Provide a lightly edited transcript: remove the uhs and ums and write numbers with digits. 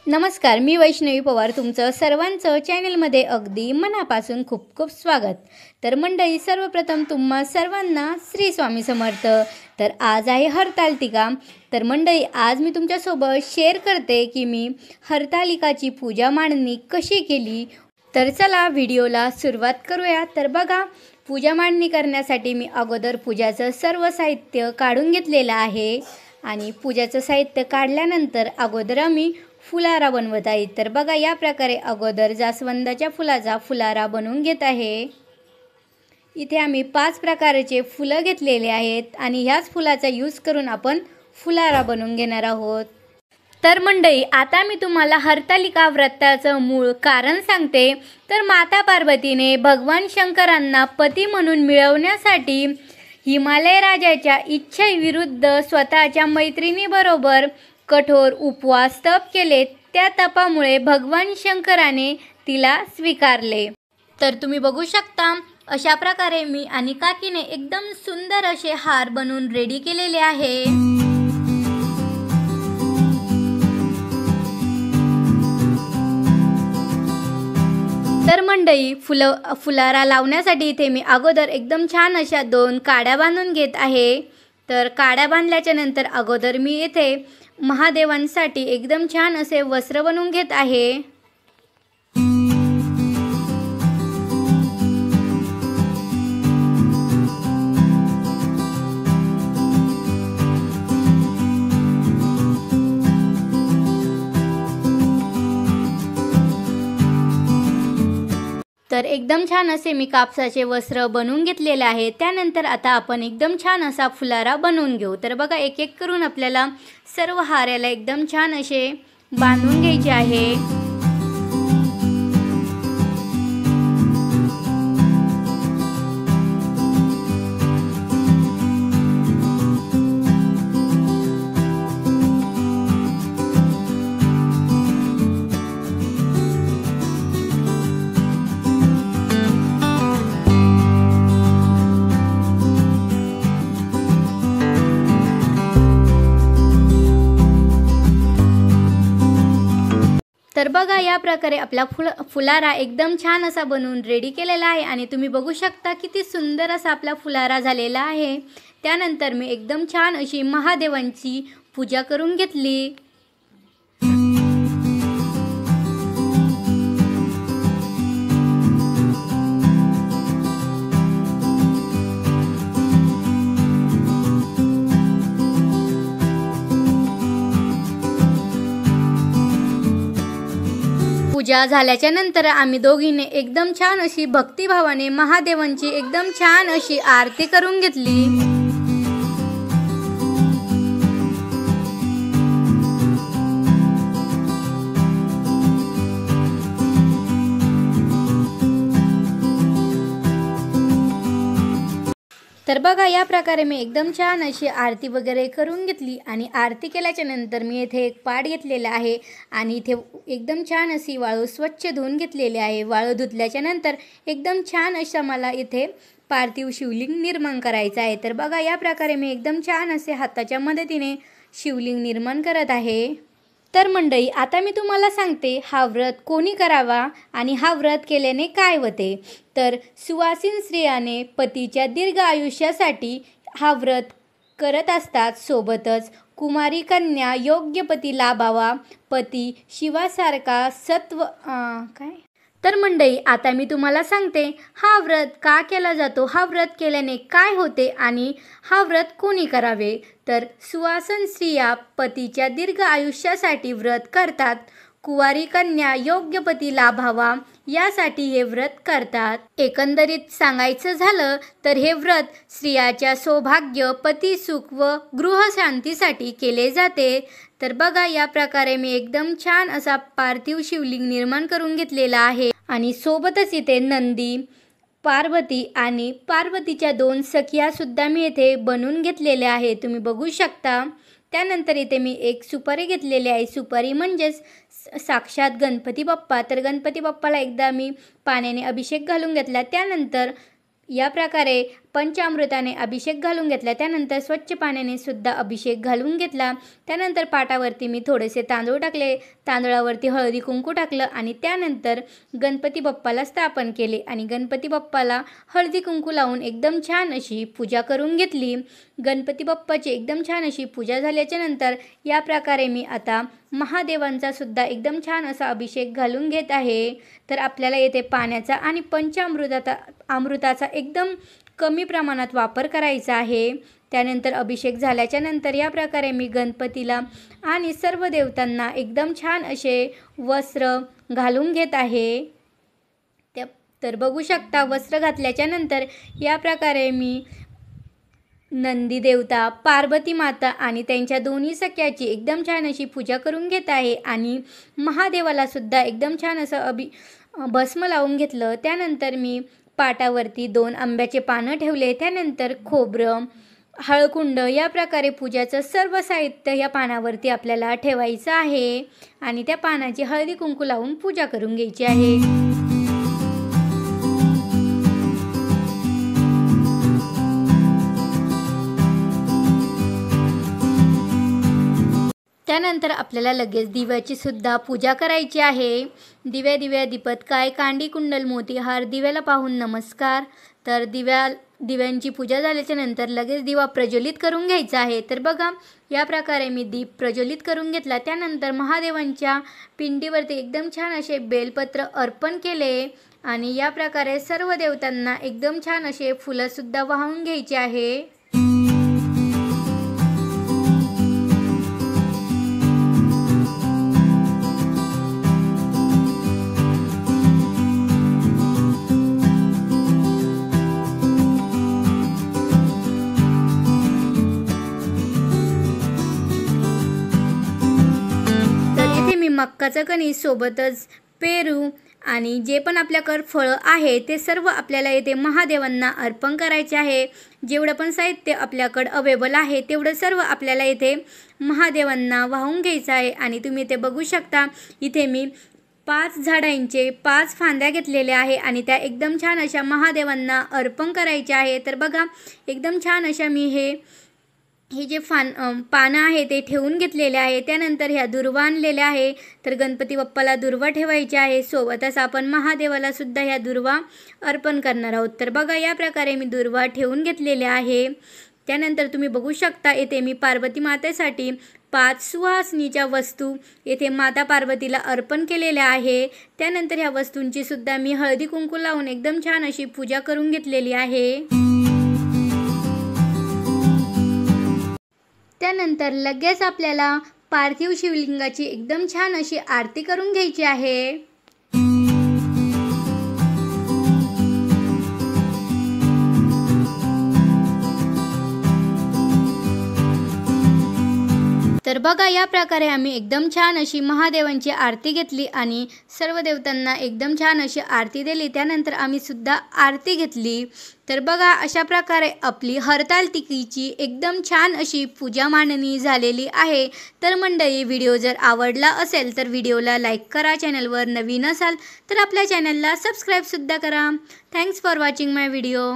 नमस्कार, मी वैष्णवी पवार तुमचं सर्वांचं चॅनलमध्ये अगदी मनापासून खूप खूप स्वागत। तर मंडळी, सर्वप्रथम तुम्हा सर्वांना श्री स्वामी समर्थ। तर आज आहे हरतालिका। तर मंडळी, आज मी तुमच्यासोबत शेअर करते की मी हरतालिकाची पूजा मांडणी कशी केली। तर चला व्हिडिओला सुरुवात करूया। तर बघा, पूजा मांडणी करण्यासाठी मी अगोदर पूजाचं सर्व साहित्य काढून घेतलेलं आहे आणि पूजाचं साहित्य काढल्यानंतर अगोदर आम्ही फुलारा बनवत आहे। तर बघा, या प्रकारे अगोदर जास्वंदाच्या फुलाचा फुलारा बनवून घेत आहे। इथे आम्ही 5 प्रकारचे फुलं घेतलेले आहेत आणि ह्याच फुलाचा यूज करून आपण फुलारा बनवून घेणार आहोत। तर मंडळी, आता मी तुम्हाला हरतालिका व्रताचं मूळ कारण सांगते। तर माता पार्वतीने भगवान शंकरांना पती म्हणून मिळवण्यासाठी हिमालय राजाच्या इच्छेविरुद्ध स्वतःच्या मैत्रिणीबरोबर कठोर उपवास तप केले। त्या तपामुळे भगवान शंकराने तिला स्वीकारले। तर तुम्ही बघू शकता, अशा प्रकारे मी आणि काकीने एकदम सुंदर असे हार बनवून रेडी केलेले आहे। तर मंडळी, फुलारा लावण्यासाठी इथे मी अगोदर एकदम छान अशा 2 काड्या बांधून घेत आहे। तर काड्या बांधल्याच्या नंतर अगोदर मी इथे महादेवांसाठी एकदम छान असे वस्त्र बनवून घेत आहे। तर एकदम छान असे मी कापसाचे वस्त्र बनवून घेतलेले आहे। त्यानंतर आता आपण एकदम छान असा फुलारा बनवून घेऊ। तर बघा, एक एक करून आपल्याला सर्व हाराला एकदम छान असे बांधून घ्यायचे आहे। तर बघा, या प्रकारे आपला फुलारा एकदम छान असा बनवून रेडी केलेला आहे आणि तुम्ही बघू शकता किती सुंदर असा आपला फुलारा झालेला आहे। त्यानंतर मी एकदम छान अशी महादेवांची पूजा करून घेतली। पूजा झाल्याच्या नंतर आम्ही दोघींनी एकदम छान अशी भक्तिभावाने महादेवांची एकदम छान अशी आरती करून घेतली। तर बघा, या प्रकारे मी एकदम छान अशी आरती वगैरे करून घेतली आणि आरती केल्याच्या नंतर मी इथे एक पाट घेतलेला आहे आणि इथे एकदम छान अशी वाळू स्वच्छ धुवून घेतलेली आहे। वाळू धुतल्याच्या नंतर एकदम छान अशा मला इथे पार्थिव शिवलिंग निर्माण करायचं आहे। तर बघा, या प्रकारे मी एकदम छान असे हाताच्या मदतीने शिवलिंग निर्माण करत आहे। तर मंडळी, आता मी तुम्हाला सांगते हा व्रत कोणी करावा आणि हा व्रत केल्याने काय होते। तर सुवासिन स्त्रियाने पतीच्या दीर्घ आयुष्यासाठी हा व्रत करत असतात। सोबतच कुमारी कन्या योग्य पती लाभावा, पती शिवासारखा तर मंडळी, आता मी तुम्हाला सांगते हा व्रत का केला जातो, हा व्रत केल्याने काय होते आणि हा व्रत कोणी करावे। तर सुवासन स्त्रिया पतीच्या दीर्घ आयुष्यासाठी व्रत करतात। कुवारी कन्या योग्य पती लाभावा यासाठी हे व्रत करतात। एकंदरीत सांगायचं झालं तर हे व्रत स्त्रियाच्या सौभाग्य, पती सुख व गृहशांतीसाठी केले जाते। तर बघा, या प्रकारे मी एकदम छान असा पार्थिव शिवलिंग निर्माण करून घेतलेला आहे आणि सोबतच इथे नंदी, पार्वती आणि पार्वतीच्या 2 सखिया सुद्धा मी इथे बनवून घेतलेल्या आहे, तुम्ही बघू शकता। त्यानंतर इथे मी एक सुपारी घेतलेली आहे। सुपारी म्हणजेच साक्षात गणपती बाप्पा। तर गणपती बाप्पाला एकदा मी पाण्याने अभिषेक घालून घेतला। त्यानंतर या प्रकारे पंचामृताने अभिषेक घालून घेतला। त्यानंतर स्वच्छ पाण्याने सुद्धा अभिषेक घालून घेतला। त्यानंतर पाटावरती मी थोडेसे तांदूळ टाकले, तांदळावरती हळदी कुंकू टाकलं आणि त्यानंतर गणपती बाप्पाला स्थापन केले आणि गणपती बाप्पाला हळदी कुंकू लावून एकदम छान अशी पूजा करून घेतली। गणपती बाप्पाची एकदम छान अशी पूजा झाल्याच्या नंतर या प्रकारे मी आता महादेवांचा सुद्धा एकदम छान असा अभिषेक घालून घेत आहे। तर आपल्याला येथे पाण्याचा आणि अमृताचा एकदम कमी प्रमाणात वापर करायचा आहे। त्यानंतर अभिषेक झाल्याच्या नंतर या प्रकारे मी गणपतीला आणि सर्व देवतांना एकदम छान असे वस्त्र घालून घेत आहे। तर बघू शकता वस्त्र घातल्याच्या नंतर या प्रकारे मी नंदी देवता, पार्वती माता आणि त्यांच्या दोन्ही सख्याची एकदम छान अशी पूजा करून घेत आहे आणि महादेवाला सुद्धा एकदम छान असं भस्म लावून घेतलं। त्यानंतर मी पाटावरती 2 आंब्याचे पानं ठेवले। त्यानंतर खोबरं, हळकुंड या प्रकारे पूजाचं सर्व साहित्य या पानावरती आपल्याला ठेवायचं आहे आणि त्या पानाची हळदी कुंकू लावून पूजा करून घ्यायची आहे। त्यानंतर आपल्याला लगेच दिव्याची सुद्धा पूजा करायची आहे। दिव्या दीपत काय, कांडी कुंडल मोती हार, दिव्याला पाहून नमस्कार। तर दिव्यांची पूजा झाल्याच्या नंतर लगेच दिवा प्रज्वलित करून घ्यायचा आहे। तर बघा या प्रकारे मी दीप प्रज्वलित करून घेतला। त्यानंतर महादेवांच्या पिंडीवरती एकदम छान असे बेलपत्र अर्पण केले आणि या प्रकारे सर्व देवतांना एकदम छान असे फुलं सुद्धा वाहून घ्यायचे आहे। मक्काचं कणीस सोबतच पेरू आणि जे पण आपल्याकडे फळं आहे ते सर्व आपल्याला येथे महादेवांना अर्पण करायचे आहे। जेवढं पण साहित्य आपल्याकडे अवेलेबल आहे तेवढं सर्व आपल्याला येथे महादेवांना वाहून घ्यायचं आहे आणि तुम्ही इथे बघू शकता इथे मी 5 झाडांचे 5 फांद्या घेतलेल्या आहे आणि त्या एकदम छान अशा महादेवांना अर्पण करायच्या आहे। तर बघा एकदम छान अशा मी हे जे पानं आहे ते ठेवून घेतलेले आहे। त्यानंतर ह्या दुर्वा आणलेल्या आहे। तर गणपती बाप्पाला दुर्वा ठेवायची आहे, सोबतच आपण महादेवाला सुद्धा ह्या दुर्वा अर्पण करणार आहोत। तर बघा या प्रकारे मी दुर्वा ठेवून घेतलेले आहे। त्यानंतर तुम्ही बघू शकता येथे मी पार्वती मातेसाठी 5 सुवासिनीच्या वस्तू येथे माता पार्वतीला अर्पण केलेल्या आहे। त्यानंतर ह्या वस्तूंची सुद्धा मी हळदी कुंकू लावून एकदम छान अशी पूजा करून घेतलेली आहे। त्यानंतर लगेच आपल्याला पार्थिव शिवलिंगाची एकदम छान अशी आरती करून घ्यायची आहे। तर बघा या प्रकारे आम्ही एकदम छान अशी महादेवांची आरती घेतली आणि सर्व देवतांना एकदम छान अशी आरती दिली। त्यानंतर आम्ही सुद्धा आरती घेतली। तर बघा अशा प्रकारे आपली हरतालिकेची एकदम छान अशी पूजा मांडणी झालेली आहे। तर मंडळी व्हिडिओ जर आवडला असेल तर व्हिडिओला लाईक करा, चॅनलवर नवीन असाल तर आपल्या चॅनलला सबस्क्राईब सुद्धा करा। Thanks for watching my video.